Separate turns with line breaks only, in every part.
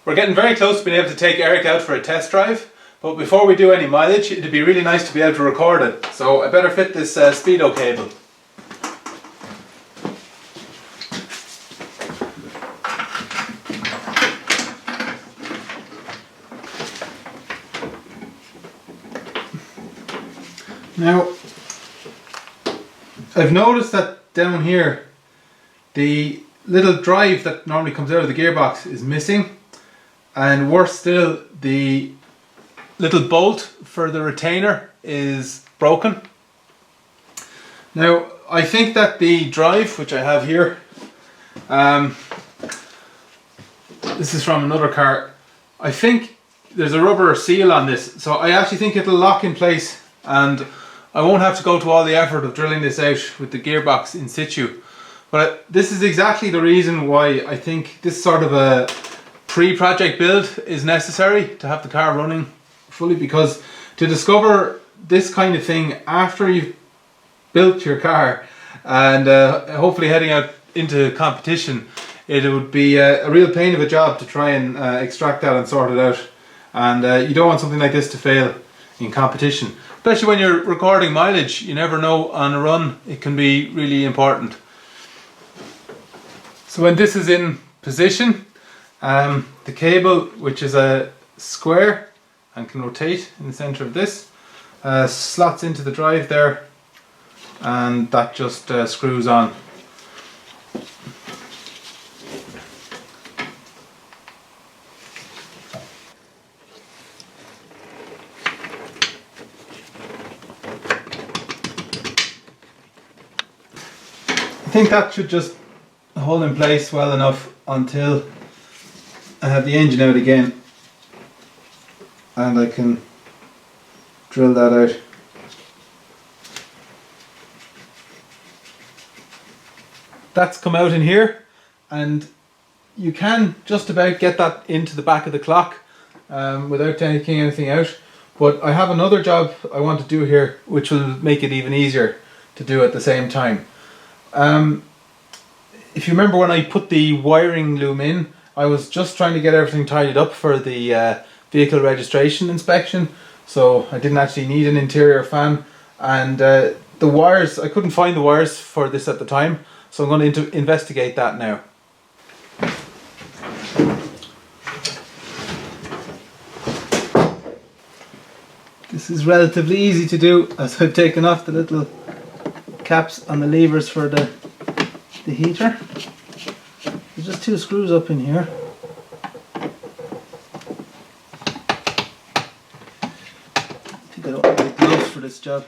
We're getting very close to being able to take Erik out for a test drive, but before we do any mileage, it'd be really nice to be able to record it. So I better fit this speedo cable. Now, I've noticed that down here, the little drive that normally comes out of the gearbox is missing, and worse still, the little bolt for the retainer is broken. Now, I think that the drive, which I have here, this is from another car, I think there's a rubber seal on this, so I actually think it'll lock in place and I won't have to go to all the effort of drilling this out with the gearbox in situ. But this is exactly the reason why I think this sort of a pre-project build is necessary to have the car running fully, because to discover this kind of thing after you've built your car and hopefully heading out into competition, it would be a real pain of a job to try and extract that and sort it out. And you don't want something like this to fail in competition. Especially when you're recording mileage, you never know, on a run it can be really important. So when this is in position, the cable, which is a square and can rotate in the center of this, slots into the drive there, and that just screws on. I think that should just hold in place well enough until I have the engine out again and I can drill that out. That's come out in here, and you can just about get that into the back of the clock without taking anything out. But I have another job I want to do here which will make it even easier to do at the same time. If you remember when I put the wiring loom in, I was just trying to get everything tidied up for the vehicle registration inspection, so I didn't actually need an interior fan, and the wires, I couldn't find the wires for this at the time, so I'm going to investigate that now. This is relatively easy to do, as I've taken off the little caps on the levers for the heater. There's just two screws up in here. I think I don't want to get gloves for this job.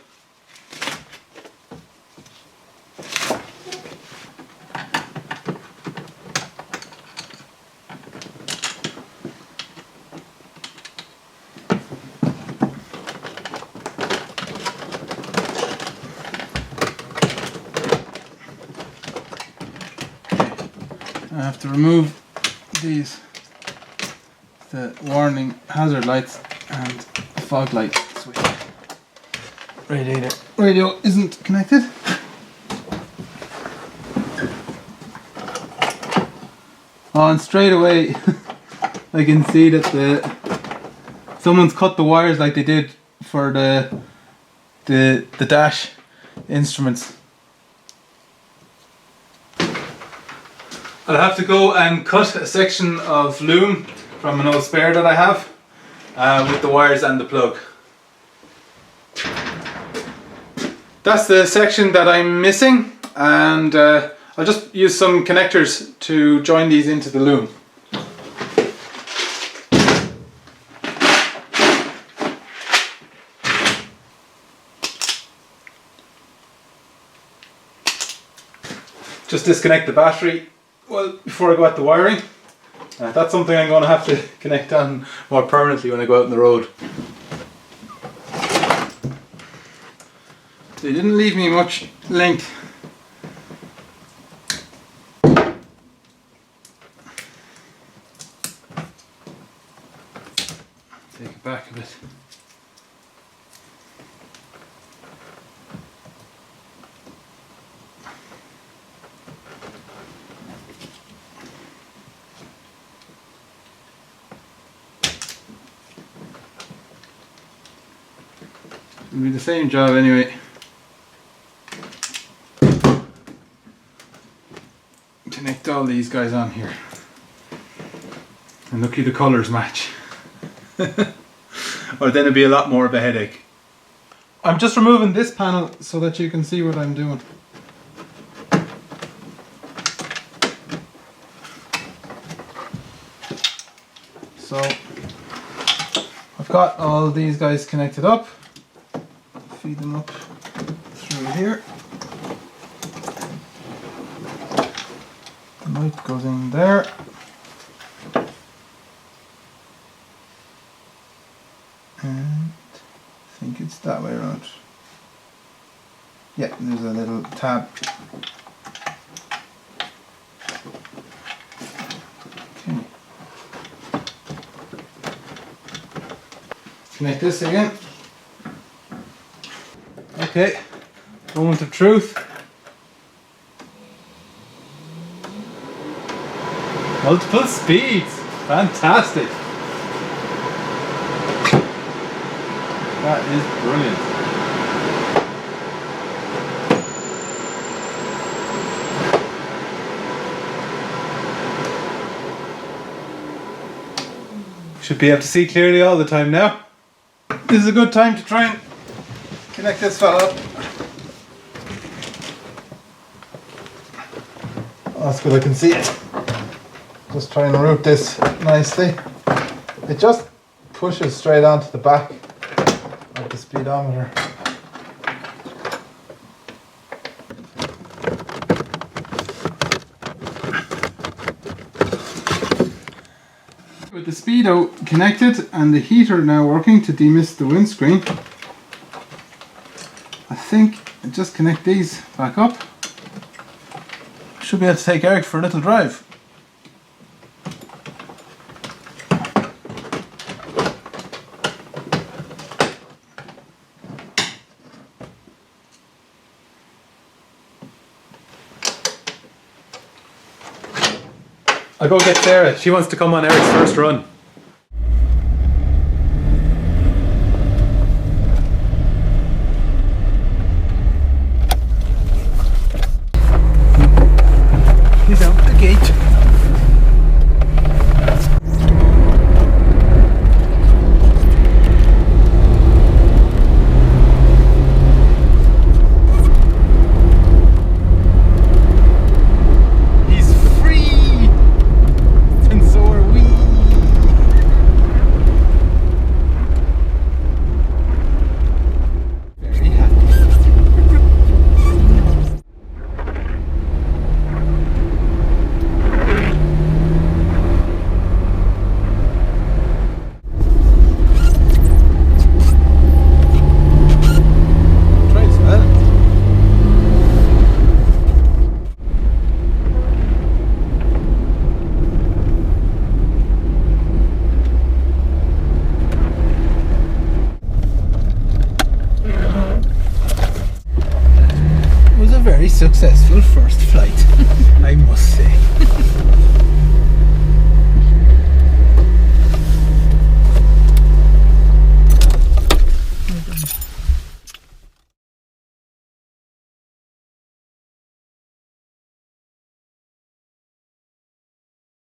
I have to remove these, the warning hazard lights and the fog light switch. Radio isn't connected. Oh, and straight away I can see that someone's cut the wires like they did for the dash instruments. I'll have to go and cut a section of loom from an old spare that I have with the wires and the plug. That's the section that I'm missing, and I'll just use some connectors to join these into the loom. Just disconnect the battery before I go at the wiring. That's something I'm going to have to connect on more permanently when I go out on the road. They didn't leave me much length. Take it back a bit. It'll be the same job anyway. Connect all these guys on here. And lucky the colours match. Or then it'd be a lot more of a headache. I'm just removing this panel so that you can see what I'm doing. So I've got all these guys connected up. Feed them up through here. The light goes in there. And I think it's that way around. Yeah, there's a little tab. Okay. Connect this again. Okay, moment of truth. Multiple speeds, fantastic. That is brilliant. Should be able to see clearly all the time now. This is a good time to try and connect this fella up. That's good, I can see it. Just try and route this nicely. It just pushes straight onto the back of the speedometer. With the speedo connected and the heater now working to demist the windscreen, I think I'll just connect these back up. Should be able to take Erik for a little drive. I'll go get Sarah. She wants to come on Erik's first run. He's out the gate. Very successful first